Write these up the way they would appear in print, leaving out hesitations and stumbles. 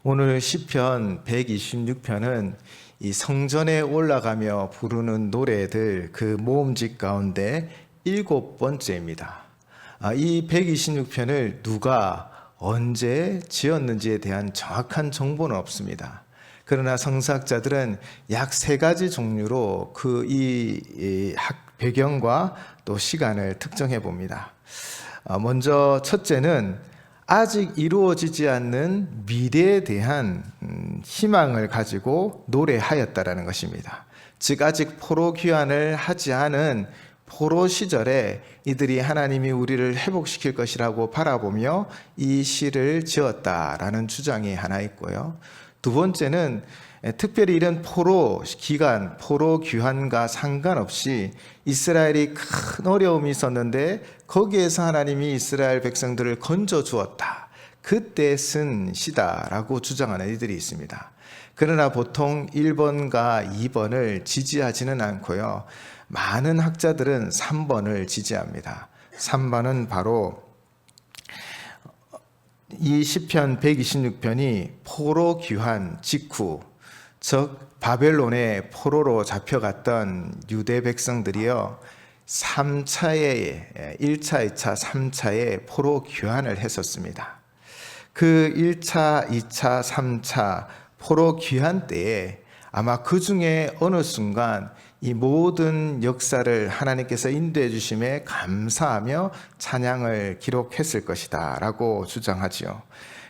오늘 시편 126편은 이 성전에 올라가며 부르는 노래들 그 모음집 가운데 7번째입니다. 이 126편을 누가 언제 지었는지에 대한 정확한 정보는 없습니다. 그러나 성서학자들은 약 3가지 종류로 이 배경과 또 시간을 특정해 봅니다. 먼저 첫째는 아직 이루어지지 않는 미래에 대한 희망을 가지고 노래하였다라는 것입니다. 즉 아직 포로 귀환을 하지 않은 포로 시절에 이들이 하나님이 우리를 회복시킬 것이라고 바라보며 이 시를 지었다라는 주장이 하나 있고요. 두 번째는 특별히 이런 포로 기간, 포로 귀환과 상관없이 이스라엘이 큰 어려움이 있었는데 거기에서 하나님이 이스라엘 백성들을 건져 주었다. 그때 쓴 시다라고 주장하는 이들이 있습니다. 그러나 보통 1번과 2번을 지지하지는 않고요. 많은 학자들은 3번을 지지합니다. 3번은 바로 이 시편 126편이 포로 귀환 직후, 즉 바벨론의 포로로 잡혀갔던 유대 백성들이요 3차에 1차, 2차, 3차에 포로 귀환을 했었습니다. 그 1차, 2차, 3차 포로 귀환 때에 아마 그 중에 어느 순간 이 모든 역사를 하나님께서 인도해 주심에 감사하며 찬양을 기록했을 것이다 라고 주장하지요.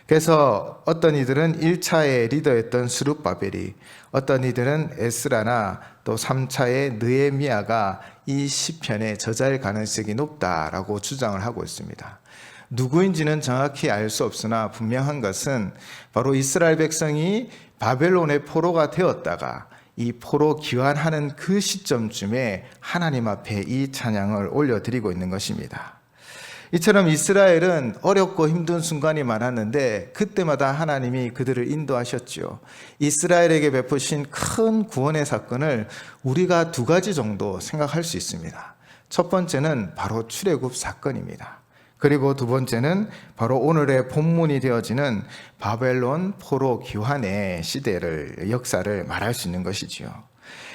그래서 어떤 이들은 1차의 리더였던 스룹바벨이, 어떤 이들은 에스라나 또 3차의 느헤미야가 이 시편의 저자일 가능성이 높다라고 주장을 하고 있습니다. 누구인지는 정확히 알 수 없으나 분명한 것은 바로 이스라엘 백성이 바벨론의 포로가 되었다가 이 포로 귀환하는 그 시점쯤에 하나님 앞에 이 찬양을 올려드리고 있는 것입니다. 이처럼 이스라엘은 어렵고 힘든 순간이 많았는데 그때마다 하나님이 그들을 인도하셨지요. 이스라엘에게 베푸신 큰 구원의 사건을 우리가 2가지 정도 생각할 수 있습니다. 첫 번째는 바로 출애굽 사건입니다. 그리고 두 번째는 바로 오늘의 본문이 되어지는 바벨론 포로 귀환의 시대를, 역사를 말할 수 있는 것이지요.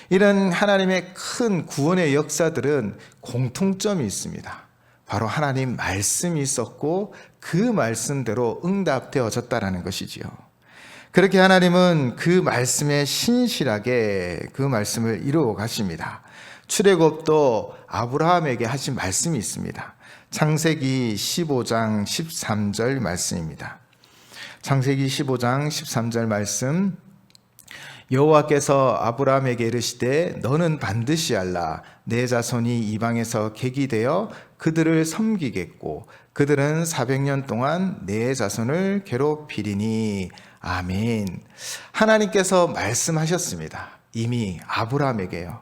이런 하나님의 큰 구원의 역사들은 공통점이 있습니다. 바로 하나님 말씀이 있었고 그 말씀대로 응답되어졌다라는 것이지요. 그렇게 하나님은 그 말씀에 신실하게 그 말씀을 이루어 가십니다. 출애굽도 아브라함에게 하신 말씀이 있습니다. 창세기 15장 13절 말씀입니다. 창세기 15장 13절 말씀, 여호와께서 아브라함에게 이르시되 너는 반드시 알라. 내 자손이 이방에서 객이 되어 그들을 섬기겠고 그들은 400년 동안 내 자손을 괴롭히리니. 아멘. 하나님께서 말씀하셨습니다. 이미 아브라함에게요.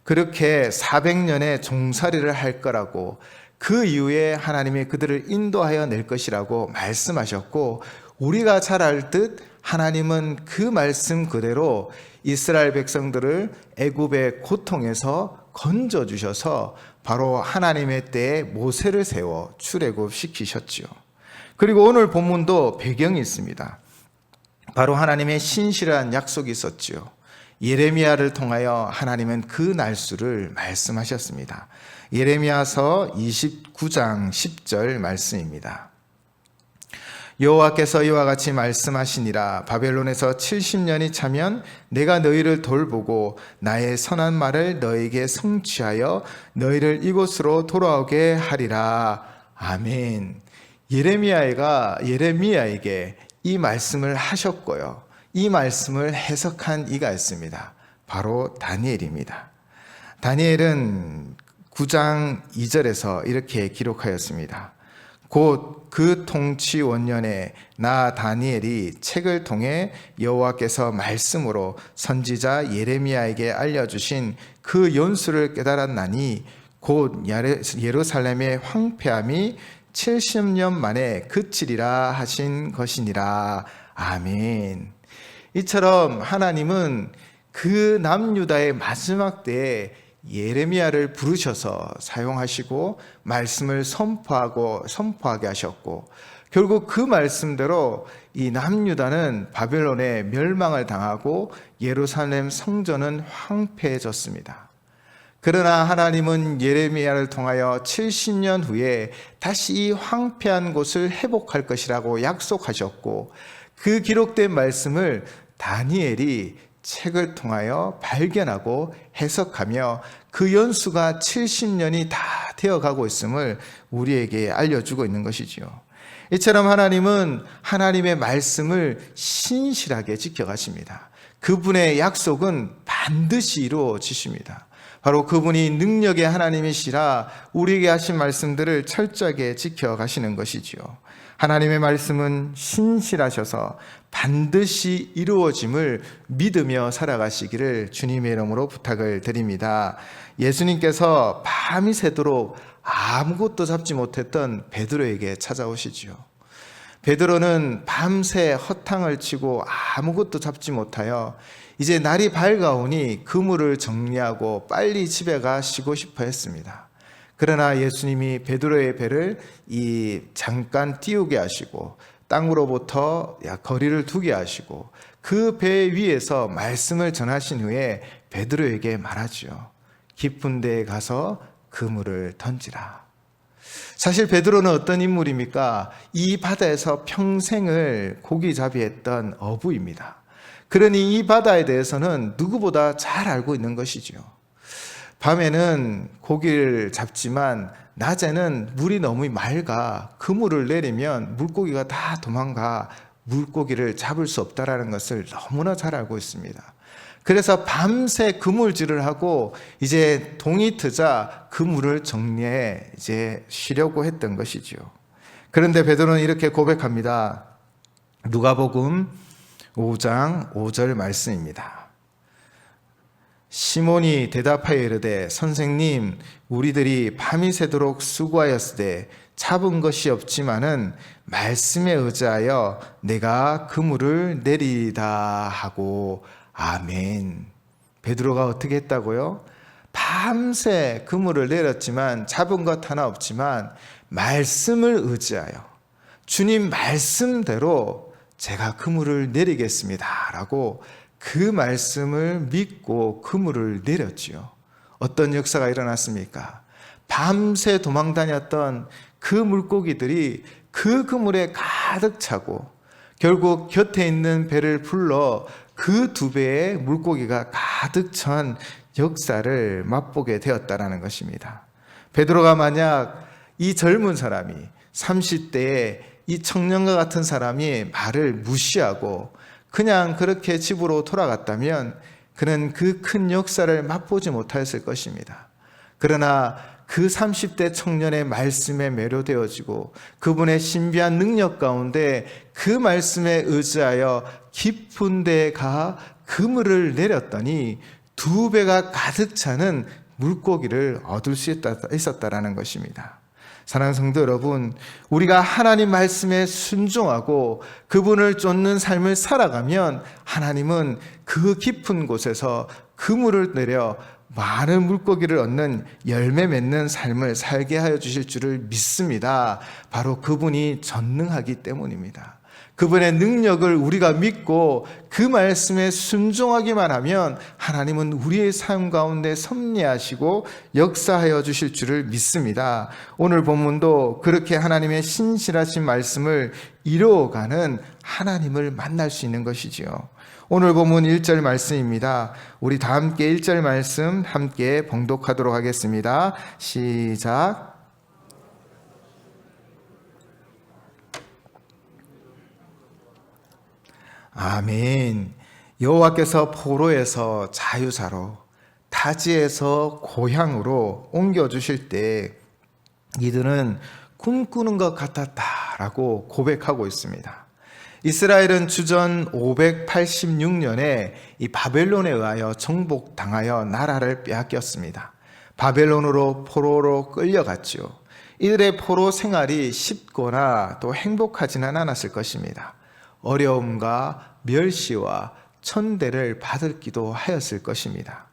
그렇게 400년의 종살이를 할 거라고, 그 이후에 하나님이 그들을 인도하여 낼 것이라고 말씀하셨고, 우리가 잘 알 듯 하나님은 그 말씀 그대로 이스라엘 백성들을 애굽의 고통에서 건져주셔서 바로 하나님의 때에 모세를 세워 출애굽시키셨지요. 그리고 오늘 본문도 배경이 있습니다. 바로 하나님의 신실한 약속이 있었지요. 예레미야를 통하여 하나님은 그 날수를 말씀하셨습니다. 예레미야서 29장 10절 말씀입니다. 여호와께서 이와 같이 말씀하시니라. 바벨론에서 70년이 차면 내가 너희를 돌보고 나의 선한 말을 너희에게 성취하여 너희를 이곳으로 돌아오게 하리라. 아멘. 예레미야에게 이 말씀을 하셨고요. 이 말씀을 해석한 이가 있습니다. 바로 다니엘입니다. 다니엘은 9장 2절에서 이렇게 기록하였습니다. 곧 그 통치 원년에 나 다니엘이 책을 통해 여호와께서 말씀으로 선지자 예레미야에게 알려주신 그 연수를 깨달았나니 곧 예루살렘의 황폐함이 70년 만에 그치리라 하신 것이니라. 아멘. 이처럼 하나님은 그 남유다의 마지막 때에 예레미야를 부르셔서 사용하시고 말씀을 선포하게 하셨고, 결국 그 말씀대로 이 남유다는 바벨론에 멸망을 당하고 예루살렘 성전은 황폐해졌습니다. 그러나 하나님은 예레미야를 통하여 70년 후에 다시 이 황폐한 곳을 회복할 것이라고 약속하셨고, 그 기록된 말씀을 다니엘이 책을 통하여 발견하고 해석하며 그 연수가 70년이 다 되어가고 있음을 우리에게 알려주고 있는 것이지요. 이처럼 하나님은 하나님의 말씀을 신실하게 지켜가십니다. 그분의 약속은 반드시 이루어지십니다. 바로 그분이 능력의 하나님이시라 우리에게 하신 말씀들을 철저하게 지켜가시는 것이지요. 하나님의 말씀은 신실하셔서 반드시 이루어짐을 믿으며 살아가시기를 주님의 이름으로 부탁을 드립니다. 예수님께서 밤이 새도록 아무것도 잡지 못했던 베드로에게 찾아오시지요. 베드로는 밤새 허탕을 치고 아무것도 잡지 못하여 이제 날이 밝아오니 그물을 정리하고 빨리 집에 가 쉬고 싶어 했습니다. 그러나 예수님이 베드로의 배를 잠깐 띄우게 하시고 땅으로부터 거리를 두게 하시고 그 배 위에서 말씀을 전하신 후에 베드로에게 말하지요. 깊은 데에 가서 그물을 던지라. 사실 베드로는 어떤 인물입니까? 이 바다에서 평생을 고기잡이했던 어부입니다. 그러니 이 바다에 대해서는 누구보다 잘 알고 있는 것이죠. 밤에는 고기를 잡지만 낮에는 물이 너무 맑아 그물을 내리면 물고기가 다 도망가 물고기를 잡을 수 없다라는 것을 너무나 잘 알고 있습니다. 그래서 밤새 그물질을 하고 이제 동이 트자 그물을 정리해 이제 쉬려고 했던 것이죠. 그런데 베드로는 이렇게 고백합니다. 누가복음 5장 5절 말씀입니다. 시몬이 대답하여 이르되 선생님 우리들이 밤이 새도록 수고하였으되 잡은 것이 없지만은 말씀에 의지하여 내가 그물을 내리다 하고 아멘. 베드로가 어떻게 했다고요? 밤새 그물을 내렸지만 잡은 것 하나 없지만 말씀을 의지하여 주님 말씀대로 제가 그물을 내리겠습니다 라고 그 말씀을 믿고 그물을 내렸지요. 어떤 역사가 일어났습니까? 밤새 도망다녔던 그 물고기들이 그 그물에 가득 차고 결국 곁에 있는 배를 불러 그 2배의 물고기가 가득 찬 역사를 맛보게 되었다라는 것입니다. 베드로가 만약 이 젊은 사람이 30대에 이 청년과 같은 사람이 말을 무시하고 그냥 그렇게 집으로 돌아갔다면 그는 그 큰 역사를 맛보지 못하였을 것입니다. 그러나 그 30대 청년의 말씀에 매료되어지고 그분의 신비한 능력 가운데 그 말씀에 의지하여 깊은 데에 가 그물을 내렸더니 2배가 가득 차는 물고기를 얻을 수 있었다라는 것입니다. 사랑하는 성도 여러분, 우리가 하나님 말씀에 순종하고 그분을 쫓는 삶을 살아가면 하나님은 그 깊은 곳에서 그물을 내려 많은 물고기를 얻는 열매 맺는 삶을 살게 하여 주실 줄을 믿습니다. 바로 그분이 전능하기 때문입니다. 그분의 능력을 우리가 믿고 그 말씀에 순종하기만 하면 하나님은 우리의 삶 가운데 섭리하시고 역사하여 주실 줄을 믿습니다. 오늘 본문도 그렇게 하나님의 신실하신 말씀을 이루어가는 하나님을 만날 수 있는 것이지요. 오늘 본문 1절 말씀입니다. 우리 다 함께 1절 말씀 함께 봉독하도록 하겠습니다. 시작. 아멘. 여호와께서 포로에서 자유사로 타지에서 고향으로 옮겨주실 때 이들은 꿈꾸는 것 같았다라고 고백하고 있습니다. 이스라엘은 주전 586년에 이 바벨론에 의하여 정복당하여 나라를 빼앗겼습니다. 바벨론으로 포로로 끌려갔지요. 이들의 포로 생활이 쉽거나 또 행복하지는 않았을 것입니다. 어려움과 멸시와 천대를 받을기도 하였을 것입니다.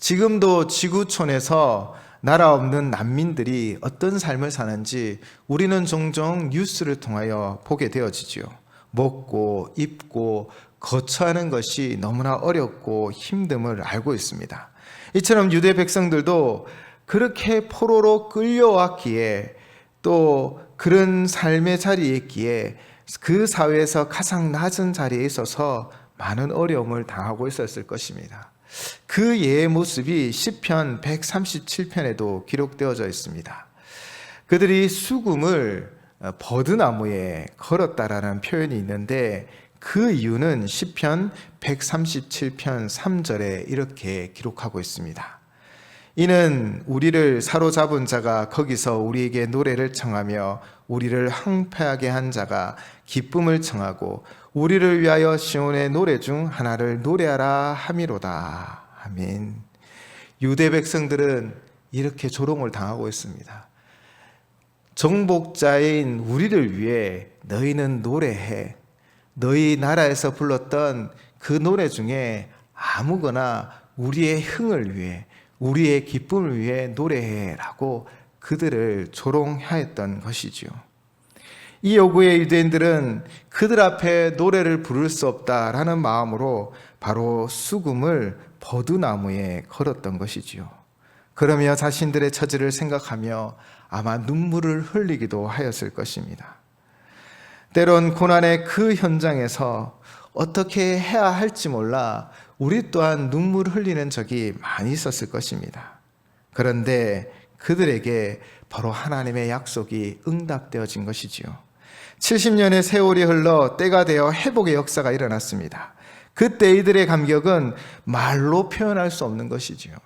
지금도 지구촌에서 나라 없는 난민들이 어떤 삶을 사는지 우리는 종종 뉴스를 통하여 보게 되어지지요. 먹고 입고 거처하는 것이 너무나 어렵고 힘듦을 알고 있습니다. 이처럼 유대 백성들도 그렇게 포로로 끌려왔기에 또 그런 삶의 자리에 있기에 그 사회에서 가장 낮은 자리에 있어서 많은 어려움을 당하고 있었을 것입니다. 그 예의 모습이 시편 137편에도 기록되어져 있습니다. 그들이 수금을 버드나무에 걸었다라는 표현이 있는데 그 이유는 시편 137편 3절에 이렇게 기록하고 있습니다. 이는 우리를 사로잡은 자가 거기서 우리에게 노래를 청하며 우리를 항폐하게 한 자가 기쁨을 청하고 우리를 위하여 시온의 노래 중 하나를 노래하라 함이로다. 아멘. 유대 백성들은 이렇게 조롱을 당하고 있습니다. 정복자인 우리를 위해 너희는 노래해. 너희 나라에서 불렀던 그 노래 중에 아무거나 우리의 흥을 위해 우리의 기쁨을 위해 노래해라고 그들을 조롱하였던 것이지요. 이 요구에 유대인들은 그들 앞에 노래를 부를 수 없다라는 마음으로 바로 수금을 버드나무에 걸었던 것이지요. 그러며 자신들의 처지를 생각하며 아마 눈물을 흘리기도 하였을 것입니다. 때론 고난의 그 현장에서 어떻게 해야 할지 몰라 우리 또한 눈물 흘리는 적이 많이 있었을 것입니다. 그런데 그들에게 바로 하나님의 약속이 응답되어진 것이지요. 70년의 세월이 흘러 때가 되어 회복의 역사가 일어났습니다. 그때 이들의 감격은 말로 표현할 수 없는 것이지요.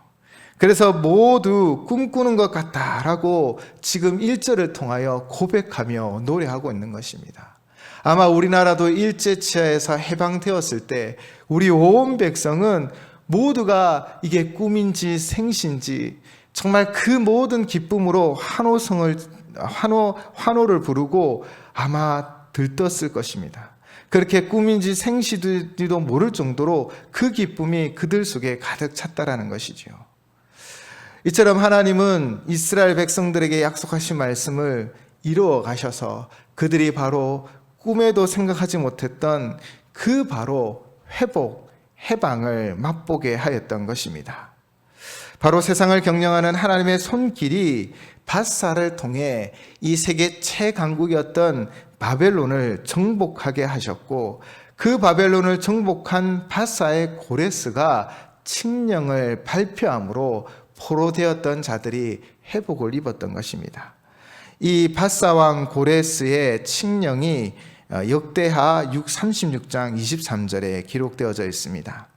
그래서 모두 꿈꾸는 것 같다라고 지금 1절을 통하여 고백하며 노래하고 있는 것입니다. 아마 우리나라도 일제치하에서 해방되었을 때 우리 온 백성은 모두가 이게 꿈인지 생시인지 정말 그 모든 기쁨으로 환호를 부르고 아마 들떴을 것입니다. 그렇게 꿈인지 생시인지도 모를 정도로 그 기쁨이 그들 속에 가득 찼다라는 것이지요. 이처럼 하나님은 이스라엘 백성들에게 약속하신 말씀을 이루어 가셔서 그들이 바로 꿈에도 생각하지 못했던 그 바로 회복, 해방을 맛보게 하였던 것입니다. 바로 세상을 경영하는 하나님의 손길이 바사를 통해 이 세계 최강국이었던 바벨론을 정복하게 하셨고 그 바벨론을 정복한 바사의 고레스가 칙령을 발표함으로 포로되었던 자들이 회복을 입었던 것입니다. 이 바사왕 고레스의 칙령이 역대하 36장 23절에 기록되어져 있습니다.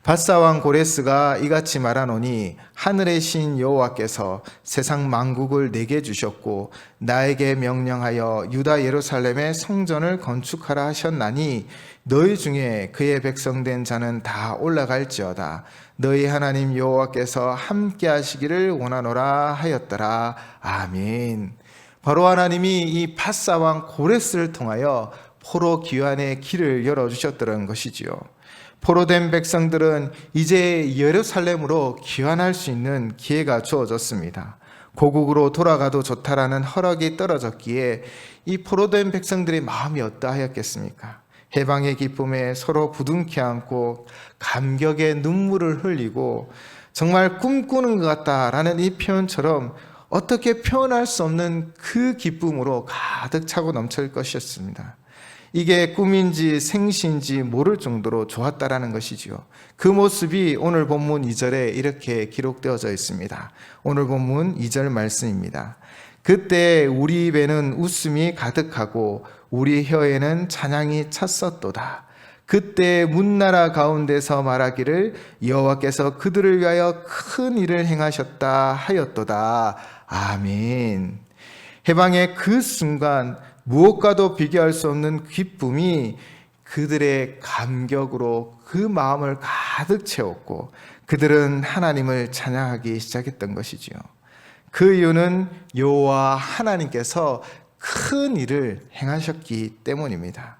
바사왕 고레스가 이같이 말하노니 하늘의 신 여호와께서 세상 만국을 내게 주셨고 나에게 명령하여 유다 예루살렘의 성전을 건축하라 하셨나니 너희 중에 그의 백성된 자는 다 올라갈지어다. 너희 하나님 여호와께서 함께 하시기를 원하노라 하였더라. 아멘. 바로 하나님이 이 바사왕 고레스를 통하여 포로 귀환의 길을 열어주셨다는 것이지요. 포로된 백성들은 이제 예루살렘으로 귀환할 수 있는 기회가 주어졌습니다. 고국으로 돌아가도 좋다라는 허락이 떨어졌기에 이 포로된 백성들의 마음이 어떠하였겠습니까? 해방의 기쁨에 서로 부둥켜 안고 감격의 눈물을 흘리고 정말 꿈꾸는 것 같다라는 이 표현처럼 어떻게 표현할 수 없는 그 기쁨으로 가득 차고 넘칠 것이었습니다. 이게 꿈인지 생시인지 모를 정도로 좋았다라는 것이지요. 그 모습이 오늘 본문 2절에 이렇게 기록되어져 있습니다. 오늘 본문 2절 말씀입니다. 그때 우리 입에는 웃음이 가득하고 우리 혀에는 찬양이 찼었도다. 그때 문나라 가운데서 말하기를 여호와께서 그들을 위하여 큰 일을 행하셨다 하였도다. 아멘. 해방의 그 순간 무엇과도 비교할 수 없는 기쁨이 그들의 감격으로 그 마음을 가득 채웠고 그들은 하나님을 찬양하기 시작했던 것이지요. 그 이유는 여호와 하나님께서 큰 일을 행하셨기 때문입니다.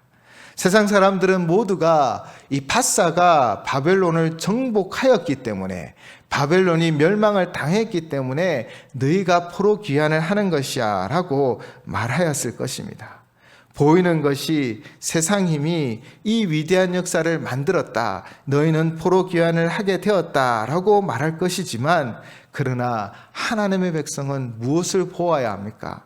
세상 사람들은 모두가 이 바사가 바벨론을 정복하였기 때문에, 바벨론이 멸망을 당했기 때문에 너희가 포로 귀환을 하는 것이야 라고 말하였을 것입니다. 보이는 것이 세상 힘이 이 위대한 역사를 만들었다, 너희는 포로 귀환을 하게 되었다 라고 말할 것이지만, 그러나 하나님의 백성은 무엇을 보아야 합니까?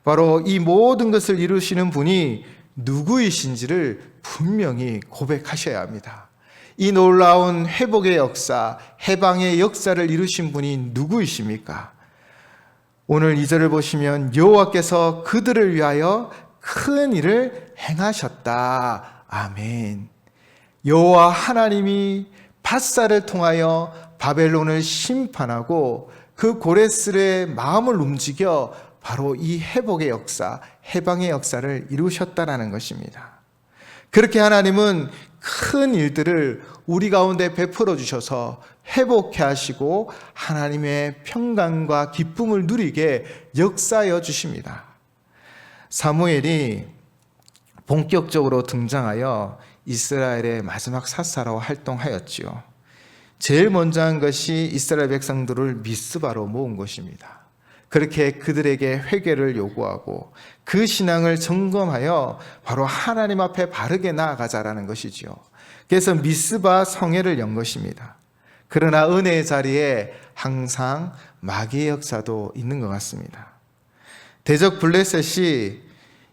바로 이 모든 것을 이루시는 분이 누구이신지를 분명히 고백하셔야 합니다. 이 놀라운 회복의 역사, 해방의 역사를 이루신 분이 누구이십니까? 오늘 2절을 보시면 여호와께서 그들을 위하여 큰 일을 행하셨다. 아멘. 여호와 하나님이 바사를 통하여 바벨론을 심판하고 그 고레스의 마음을 움직여 바로 이 회복의 역사, 해방의 역사를 이루셨다라는 것입니다. 그렇게 하나님은 큰 일들을 우리 가운데 베풀어 주셔서 회복해 하시고 하나님의 평강과 기쁨을 누리게 역사하여 주십니다. 사무엘이 본격적으로 등장하여 이스라엘의 마지막 사사로 활동하였지요. 제일 먼저 한 것이 이스라엘 백성들을 미스바로 모은 것입니다. 그렇게 그들에게 회개를 요구하고 그 신앙을 점검하여 바로 하나님 앞에 바르게 나아가자라는 것이지요. 그래서 미스바 성회를 연 것입니다. 그러나 은혜의 자리에 항상 마귀의 역사도 있는 것 같습니다. 대적 블레셋이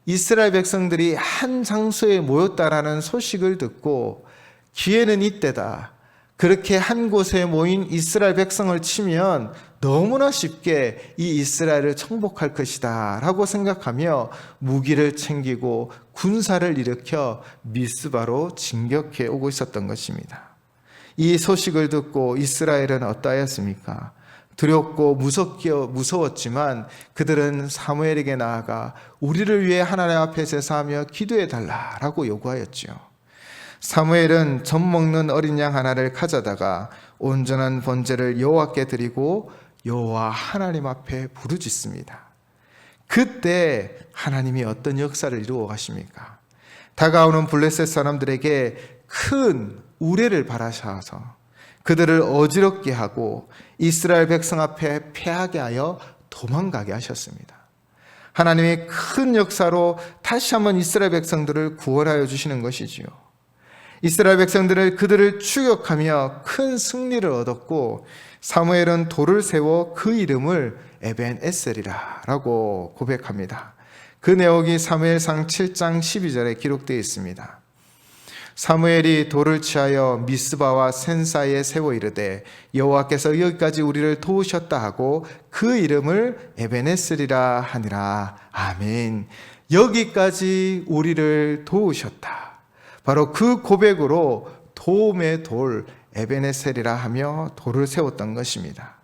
이스라엘 백성들이 한 장소에 모였다라는 소식을 듣고 기회는 이때다, 그렇게 한 곳에 모인 이스라엘 백성을 치면 너무나 쉽게 이 이스라엘을 정복할 것이다 라고 생각하며 무기를 챙기고 군사를 일으켜 미스바로 진격해 오고 있었던 것입니다. 이 소식을 듣고 이스라엘은 어떠하였습니까? 두렵고 무서웠지만 그들은 사무엘에게 나아가 우리를 위해 하나님 앞에 제사하며 기도해 달라라고 요구하였지요. 사무엘은 젖 먹는 어린 양 하나를 가져다가 온전한 번제를 여호와께 드리고 여호와 하나님 앞에 부르짖습니다. 그때 하나님이 어떤 역사를 이루어 가십니까? 다가오는 블레셋 사람들에게 큰 우레를 바라셔서 그들을 어지럽게 하고 이스라엘 백성 앞에 패하게 하여 도망가게 하셨습니다. 하나님의 큰 역사로 다시 한번 이스라엘 백성들을 구원하여 주시는 것이지요. 이스라엘 백성들을 그들을 추격하며 큰 승리를 얻었고 사무엘은 돌을 세워 그 이름을 에벤에셀이라 라고 고백합니다. 그 내용이 사무엘상 7장 12절에 기록되어 있습니다. 사무엘이 돌을 취하여 미스바와 센 사이에 세워 이르되 여호와께서 여기까지 우리를 도우셨다 하고 그 이름을 에벤에셀이라 하니라. 아멘. 여기까지 우리를 도우셨다. 바로 그 고백으로 도움의 돌 에벤에셀이라 하며 돌을 세웠던 것입니다.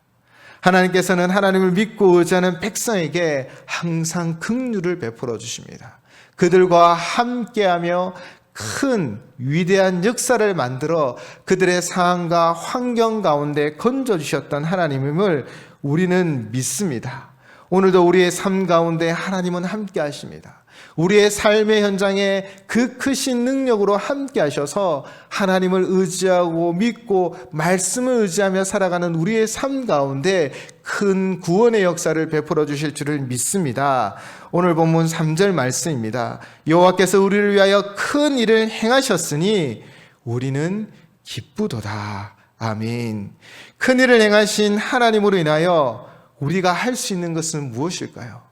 하나님께서는 하나님을 믿고 의지하는 백성에게 항상 긍휼을 베풀어 주십니다. 그들과 함께하며 큰 위대한 역사를 만들어 그들의 상황과 환경 가운데 건져주셨던 하나님임을 우리는 믿습니다. 오늘도 우리의 삶 가운데 하나님은 함께 하십니다. 우리의 삶의 현장에 그 크신 능력으로 함께 하셔서 하나님을 의지하고 믿고 말씀을 의지하며 살아가는 우리의 삶 가운데 큰 구원의 역사를 베풀어 주실 줄을 믿습니다. 오늘 본문 3절 말씀입니다. 여호와께서 우리를 위하여 큰 일을 행하셨으니 우리는 기쁘도다. 아멘. 큰 일을 행하신 하나님으로 인하여 우리가 할 수 있는 것은 무엇일까요?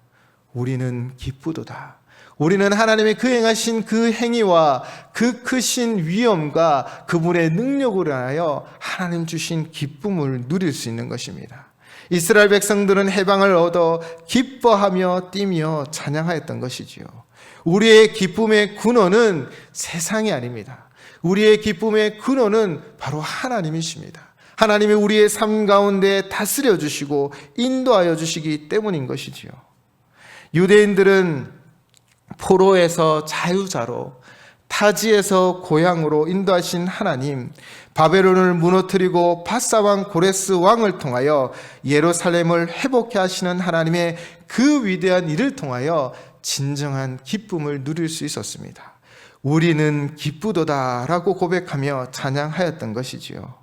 우리는 기쁘도다. 우리는 하나님의 그 행하신 그 행위와 그 크신 위엄과 그분의 능력으로 하여 하나님 주신 기쁨을 누릴 수 있는 것입니다. 이스라엘 백성들은 해방을 얻어 기뻐하며 뛰며 찬양하였던 것이지요. 우리의 기쁨의 근원은 세상이 아닙니다. 우리의 기쁨의 근원은 바로 하나님이십니다. 하나님이 우리의 삶 가운데 다스려 주시고 인도하여 주시기 때문인 것이지요. 유대인들은 포로에서 자유자로, 타지에서 고향으로 인도하신 하나님, 바벨론을 무너뜨리고 바사왕 고레스 왕을 통하여 예루살렘을 회복해 하시는 하나님의 그 위대한 일을 통하여 진정한 기쁨을 누릴 수 있었습니다. 우리는 기쁘도다라고 고백하며 찬양하였던 것이지요.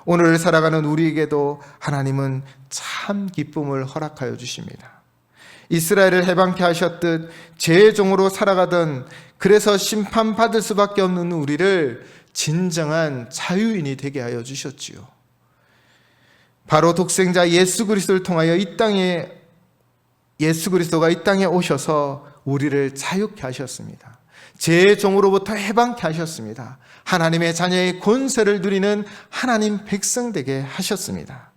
오늘 살아가는 우리에게도 하나님은 참 기쁨을 허락하여 주십니다. 이스라엘을 해방케 하셨듯 죄의 종으로 살아가던, 그래서 심판받을 수밖에 없는 우리를 진정한 자유인이 되게 하여 주셨지요. 바로 독생자 예수 그리스도를 통하여 예수 그리스도가 이 땅에 오셔서 우리를 자유케 하셨습니다. 죄의 종으로부터 해방케 하셨습니다. 하나님의 자녀의 권세를 누리는 하나님 백성 되게 하셨습니다.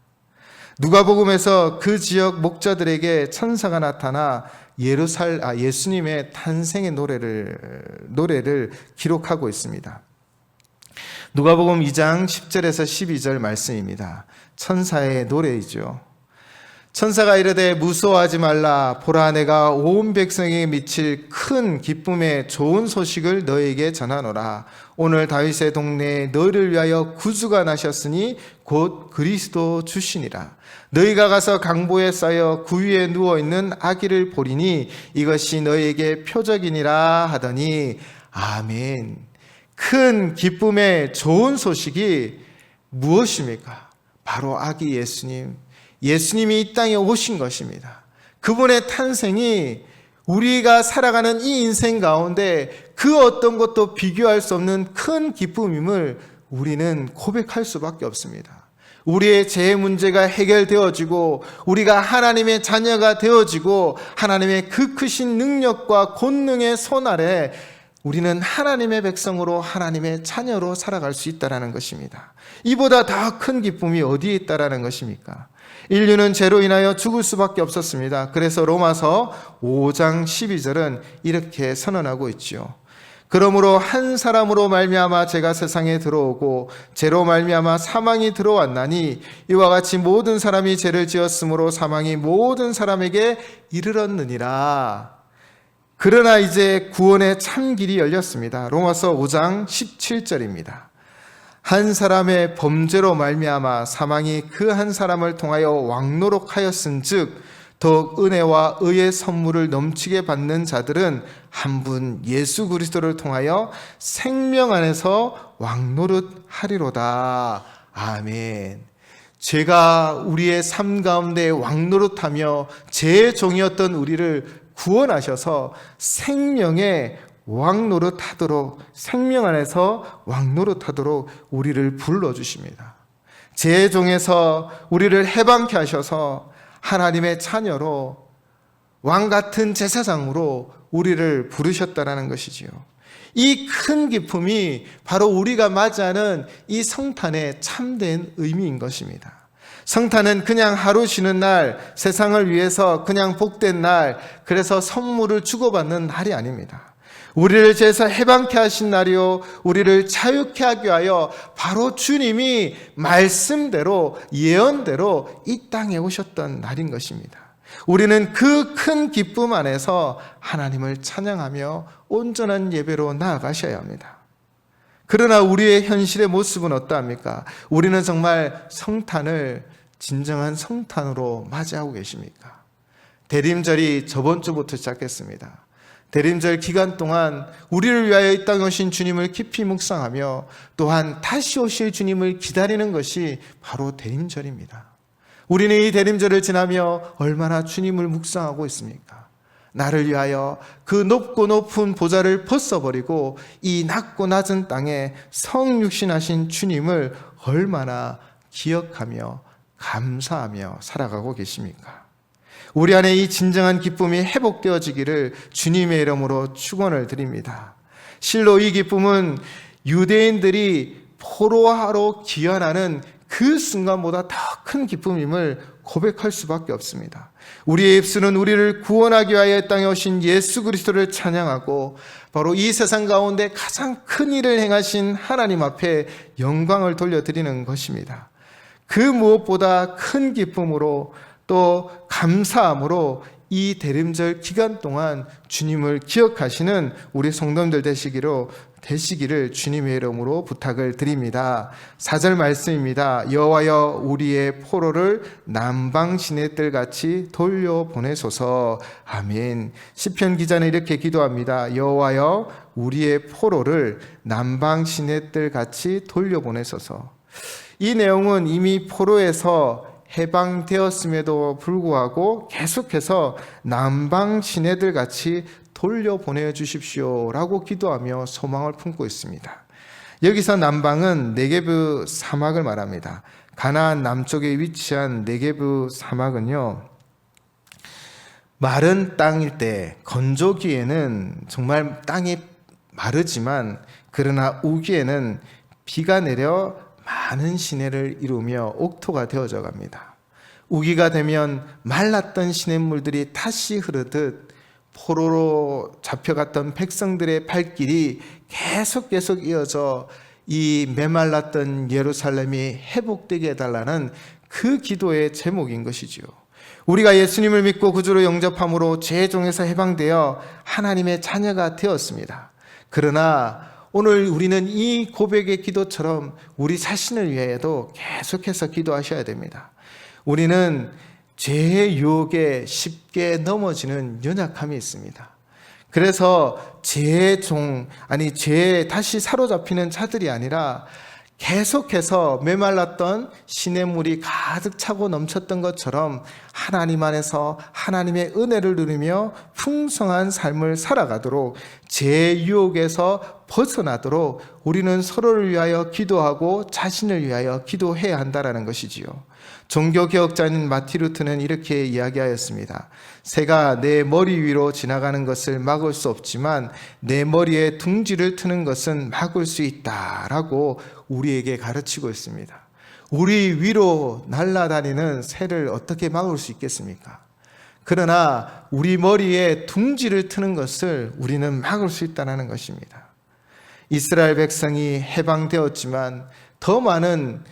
누가복음에서 그 지역 목자들에게 천사가 나타나 예수님의 탄생의 노래를 기록하고 있습니다. 누가복음 2장 10절에서 12절 말씀입니다. 천사의 노래이죠. 천사가 이르되 무서워하지 말라. 보라, 내가 온 백성에게 미칠 큰 기쁨의 좋은 소식을 너에게 전하노라. 오늘 다윗의 동네에 너희를 위하여 구주가 나셨으니 곧 그리스도 주시니라. 너희가 가서 강보에 쌓여 구유에 누워있는 아기를 보리니 이것이 너희에게 표적이니라 하더니 아멘. 큰 기쁨의 좋은 소식이 무엇입니까? 바로 아기 예수님이 이 땅에 오신 것입니다. 그분의 탄생이 우리가 살아가는 이 인생 가운데 그 어떤 것도 비교할 수 없는 큰 기쁨임을 우리는 고백할 수밖에 없습니다. 우리의 죄 문제가 해결되어지고 우리가 하나님의 자녀가 되어지고 하나님의 그 크신 능력과 권능의 손 아래 우리는 하나님의 백성으로 하나님의 자녀로 살아갈 수 있다는 것입니다. 이보다 더 큰 기쁨이 어디에 있다는 것입니까? 인류는 죄로 인하여 죽을 수밖에 없었습니다. 그래서 로마서 5장 12절은 이렇게 선언하고 있지요. 그러므로 한 사람으로 말미암아 죄가 세상에 들어오고 죄로 말미암아 사망이 들어왔나니 이와 같이 모든 사람이 죄를 지었으므로 사망이 모든 사람에게 이르렀느니라. 그러나 이제 구원의 참 길이 열렸습니다. 로마서 5장 17절입니다. 한 사람의 범죄로 말미암아 사망이 그 한 사람을 통하여 왕노록 하였은즉 더욱 은혜와 의의 선물을 넘치게 받는 자들은 한 분 예수 그리스도를 통하여 생명 안에서 왕노릇 하리로다. 아멘. 죄가 우리의 삶 가운데 왕노릇하며 죄의 종이었던 우리를 구원하셔서 생명의 왕노릇하도록, 생명 안에서 왕노릇하도록 우리를 불러주십니다. 죄의 종에서 우리를 해방케 하셔서 하나님의 자녀로 왕같은 제사장으로 우리를 부르셨다라는 것이지요. 이 큰 기쁨이 바로 우리가 맞이하는 이 성탄의 참된 의미인 것입니다. 성탄은 그냥 하루 쉬는 날, 세상을 위해서 그냥 복된 날, 그래서 선물을 주고받는 날이 아닙니다. 우리를 죄에서 해방케 하신 날이요, 우리를 자유케 하기 위하여 바로 주님이 말씀대로 예언대로 이 땅에 오셨던 날인 것입니다. 우리는 그 큰 기쁨 안에서 하나님을 찬양하며 온전한 예배로 나아가셔야 합니다. 그러나 우리의 현실의 모습은 어떠합니까? 우리는 정말 성탄을 진정한 성탄으로 맞이하고 계십니까? 대림절이 저번 주부터 시작했습니다. 대림절 기간 동안 우리를 위하여 이 땅에 오신 주님을 깊이 묵상하며 또한 다시 오실 주님을 기다리는 것이 바로 대림절입니다. 우리는 이 대림절을 지나며 얼마나 주님을 묵상하고 있습니까? 나를 위하여 그 높고 높은 보좌를 벗어버리고 이 낮고 낮은 땅에 성육신하신 주님을 얼마나 기억하며 감사하며 살아가고 계십니까? 우리 안에 이 진정한 기쁨이 회복되어지기를 주님의 이름으로 축원을 드립니다. 실로 이 기쁨은 유대인들이 포로하러 귀환하는 그 순간보다 더 큰 기쁨임을 고백할 수밖에 없습니다. 우리의 입술은 우리를 구원하기 위하여 땅에 오신 예수 그리스도를 찬양하고 바로 이 세상 가운데 가장 큰 일을 행하신 하나님 앞에 영광을 돌려드리는 것입니다. 그 무엇보다 큰 기쁨으로 또 감사함으로 이 대림절 기간 동안 주님을 기억하시는 우리 성도님들 되시기로 되시기를 주님의 이름으로 부탁을 드립니다. 4절 말씀입니다. 여호와여 우리의 포로를 남방 시냇들 같이 돌려보내소서. 아멘. 시편 기자는 이렇게 기도합니다. 여호와여 우리의 포로를 남방 시냇들 같이 돌려보내소서. 이 내용은 이미 포로에서 해방되었음에도 불구하고 계속해서 남방 시내들 같이 돌려보내 주십시오라고 기도하며 소망을 품고 있습니다. 여기서 남방은 네게브 사막을 말합니다. 가나안 남쪽에 위치한 네게브 사막은요, 마른 땅일 때 건조기에는 정말 땅이 마르지만 그러나 우기에는 비가 내려 많은 시내를 이루며 옥토가 되어져 갑니다. 우기가 되면 말랐던 시냇물들이 다시 흐르듯 포로로 잡혀갔던 백성들의 발길이 계속 이어져 이 메말랐던 예루살렘이 회복되게 해달라는 그 기도의 제목인 것이지요. 우리가 예수님을 믿고 구주로 영접함으로 죄의 종에서 해방되어 하나님의 자녀가 되었습니다. 그러나 오늘 우리는 이 고백의 기도처럼 우리 자신을 위해도 계속해서 기도하셔야 됩니다. 우리는 죄의 유혹에 쉽게 넘어지는 연약함이 있습니다. 그래서 죄에 다시 사로잡히는 자들이 아니라 계속해서 메말랐던 시냇물이 가득 차고 넘쳤던 것처럼 하나님 안에서 하나님의 은혜를 누리며 풍성한 삶을 살아가도록 죄의 유혹에서 벗어나도록 우리는 서로를 위하여 기도하고 자신을 위하여 기도해야 한다는 것이지요. 종교개혁자인 마틴 루터는 이렇게 이야기하였습니다. 새가 내 머리 위로 지나가는 것을 막을 수 없지만 내 머리에 둥지를 트는 것은 막을 수 있다라고 우리에게 가르치고 있습니다. 우리 위로 날아다니는 새를 어떻게 막을 수 있겠습니까? 그러나 우리 머리에 둥지를 트는 것을 우리는 막을 수 있다는 것입니다. 이스라엘 백성이 해방되었지만 더 많은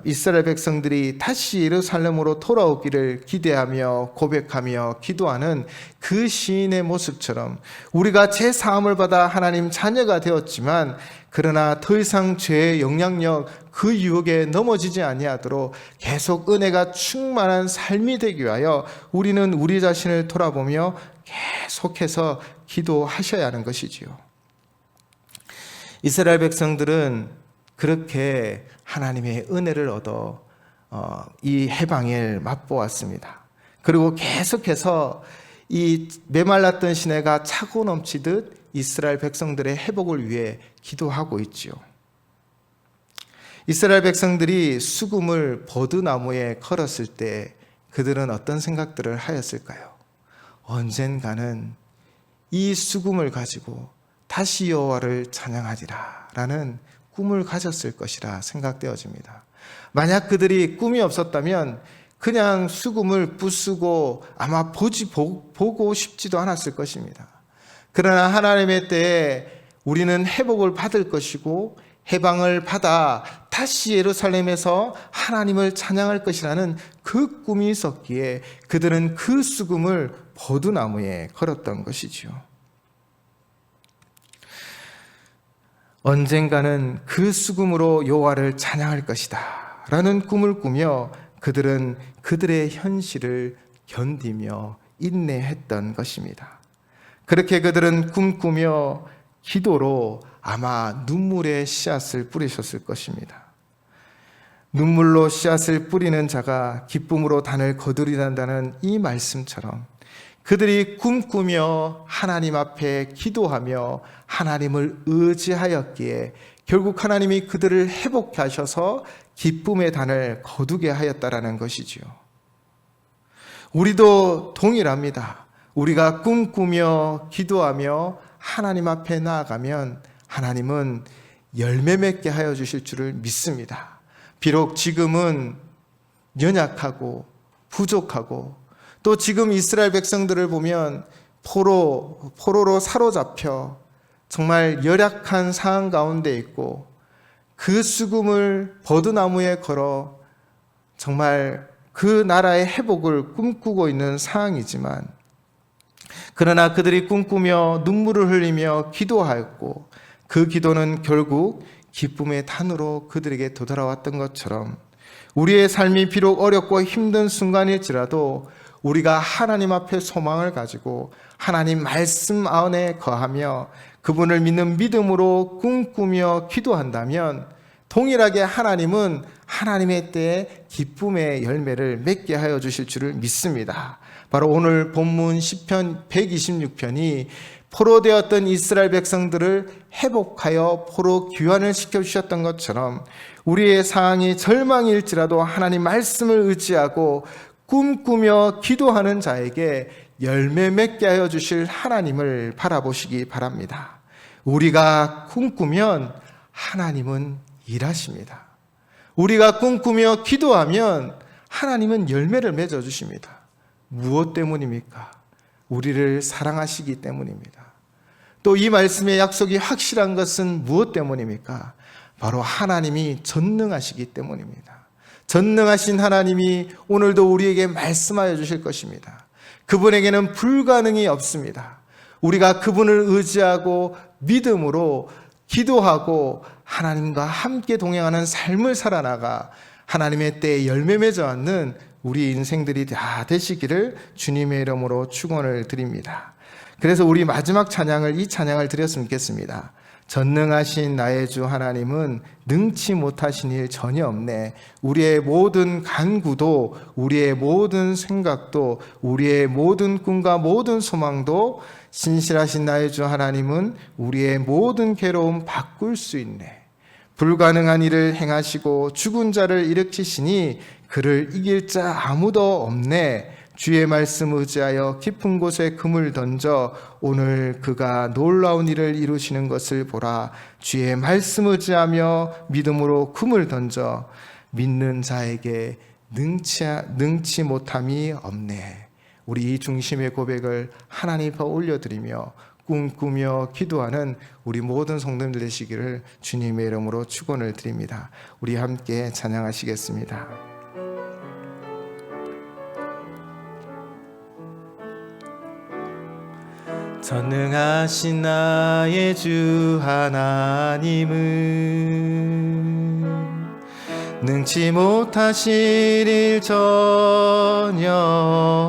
이스라엘 백성들이 다시 예루살렘으로 돌아오기를 기대하며 고백하며 기도하는 그 시인의 모습처럼 우리가 제 사함을 받아 하나님 자녀가 되었지만 그러나 더 이상 죄의 영향력 그 유혹에 넘어지지 아니하도록 계속 은혜가 충만한 삶이 되기 위하여 우리는 우리 자신을 돌아보며 계속해서 기도하셔야 하는 것이지요. 이스라엘 백성들은 그렇게 하나님의 은혜를 얻어 이 해방을 맛보았습니다. 그리고 계속해서 이 메말랐던 시내가 차고 넘치듯 이스라엘 백성들의 회복을 위해 기도하고 있지요. 이스라엘 백성들이 수금을 버드나무에 걸었을 때 그들은 어떤 생각들을 하였을까요? 언젠가는 이 수금을 가지고 다시 여호와를 찬양하리라 라는 꿈을 가졌을 것이라 생각되어집니다. 만약 그들이 꿈이 없었다면 그냥 수금을 부수고 아마 보고 싶지도 않았을 것입니다. 그러나 하나님의 때에 우리는 회복을 받을 것이고 해방을 받아 다시 예루살렘에서 하나님을 찬양할 것이라는 그 꿈이 있었기에 그들은 그 수금을 버드나무에 걸었던 것이지요. 언젠가는 그 수금으로 여호와를 찬양할 것이다 라는 꿈을 꾸며 그들은 그들의 현실을 견디며 인내했던 것입니다. 그렇게 그들은 꿈꾸며 기도로 아마 눈물의 씨앗을 뿌리셨을 것입니다. 눈물로 씨앗을 뿌리는 자가 기쁨으로 단을 거두리란다는 이 말씀처럼 그들이 꿈꾸며 하나님 앞에 기도하며 하나님을 의지하였기에 결국 하나님이 그들을 회복케 하셔서 기쁨의 단을 거두게 하였다라는 것이지요. 우리도 동일합니다. 우리가 꿈꾸며 기도하며 하나님 앞에 나아가면 하나님은 열매 맺게 하여 주실 줄을 믿습니다. 비록 지금은 연약하고 부족하고 또 지금 이스라엘 백성들을 보면 포로로 사로잡혀 정말 열악한 상황 가운데 있고 그 수금을 버드나무에 걸어 정말 그 나라의 회복을 꿈꾸고 있는 상황이지만 그러나 그들이 꿈꾸며 눈물을 흘리며 기도하였고 그 기도는 결국 기쁨의 단으로 그들에게 되돌아왔던 것처럼 우리의 삶이 비록 어렵고 힘든 순간일지라도 우리가 하나님 앞에 소망을 가지고 하나님 말씀 안에 거하며 그분을 믿는 믿음으로 꿈꾸며 기도한다면 동일하게 하나님은 하나님의 때에 기쁨의 열매를 맺게 하여 주실 줄을 믿습니다. 바로 오늘 본문 시편 126편이 포로되었던 이스라엘 백성들을 회복하여 포로 귀환을 시켜주셨던 것처럼 우리의 상황이 절망일지라도 하나님 말씀을 의지하고 꿈꾸며 기도하는 자에게 열매 맺게 하여 주실 하나님을 바라보시기 바랍니다. 우리가 꿈꾸면 하나님은 일하십니다. 우리가 꿈꾸며 기도하면 하나님은 열매를 맺어 주십니다. 무엇 때문입니까? 우리를 사랑하시기 때문입니다. 또 이 말씀의 약속이 확실한 것은 무엇 때문입니까? 바로 하나님이 전능하시기 때문입니다. 전능하신 하나님이 오늘도 우리에게 말씀하여 주실 것입니다. 그분에게는 불가능이 없습니다. 우리가 그분을 의지하고 믿음으로 기도하고 하나님과 함께 동행하는 삶을 살아나가 하나님의 때에 열매 맺어 얻는 우리 인생들이 다 되시기를 주님의 이름으로 축원을 드립니다. 그래서 우리 마지막 찬양을 이 찬양을 드렸으면 좋겠습니다. 전능하신 나의 주 하나님은 능치 못하신 일 전혀 없네. 우리의 모든 간구도 우리의 모든 생각도 우리의 모든 꿈과 모든 소망도 신실하신 나의 주 하나님은 우리의 모든 괴로움 바꿀 수 있네. 불가능한 일을 행하시고 죽은 자를 일으키시니 그를 이길 자 아무도 없네. 주의 말씀 의지하여 깊은 곳에 금을 던져 오늘 그가 놀라운 일을 이루시는 것을 보라. 주의 말씀 의지하며 믿음으로 금을 던져 믿는 자에게 능치 못함이 없네. 우리 이 중심의 고백을 하나님 앞에 올려드리며 꿈꾸며 기도하는 우리 모든 성도님들 되시기를 주님의 이름으로 축원을 드립니다. 우리 함께 찬양하시겠습니다. 전능하신 나의 주 하나님은 능치 못하실 일 전혀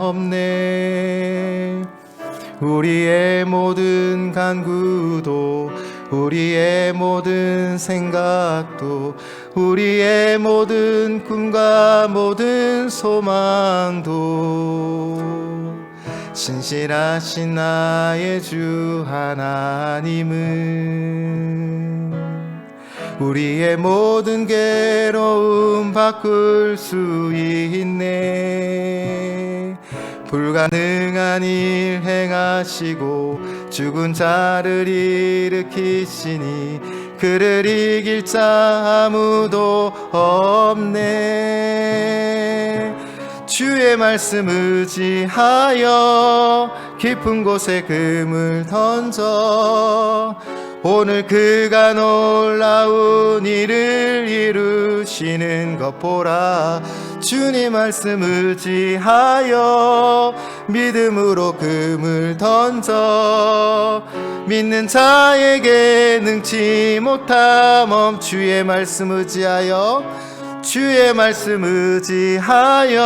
없네. 우리의 모든 간구도 우리의 모든 생각도 우리의 모든 꿈과 모든 소망도 신실하신 나의 주 하나님은 우리의 모든 괴로움 바꿀 수 있네. 불가능한 일 행하시고 죽은 자를 일으키시니 그를 이길 자 아무도 없네. 주의 말씀 의지하여 깊은 곳에 금을 던져 오늘 그가 놀라운 일을 이루시는 것 보라. 주님 말씀 의지하여 믿음으로 금을 던져 믿는 자에게 능치 못함 없. 주의 말씀 의지하여 주의 말씀 의지하여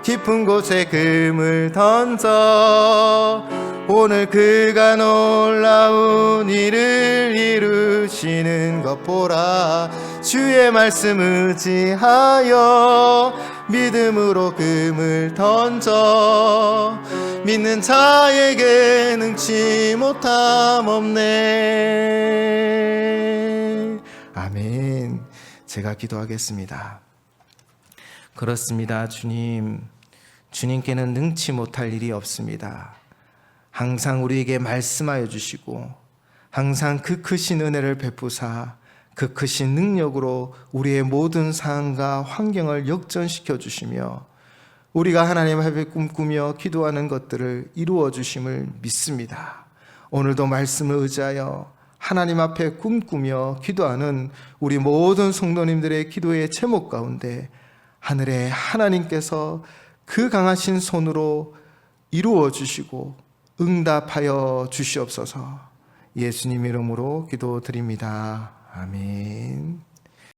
깊은 곳에 금을 던져 오늘 그가 놀라운 일을 이루시는 것 보라. 주의 말씀 의지하여 믿음으로 금을 던져 믿는 자에게 능치 못함 없네. 아멘. 제가 기도하겠습니다. 그렇습니다. 주님께는 능치 못할 일이 없습니다. 항상 우리에게 말씀하여 주시고 항상 그 크신 은혜를 베푸사 그 크신 능력으로 우리의 모든 상황과 환경을 역전시켜 주시며 우리가 하나님 앞에 꿈꾸며 기도하는 것들을 이루어 주심을 믿습니다. 오늘도 말씀을 의지하여 하나님 앞에 꿈꾸며 기도하는 우리 모든 성도님들의 기도의 제목 가운데 하늘의 하나님께서 그 강하신 손으로 이루어 주시고 응답하여 주시옵소서. 예수님 이름으로 기도드립니다. 아멘.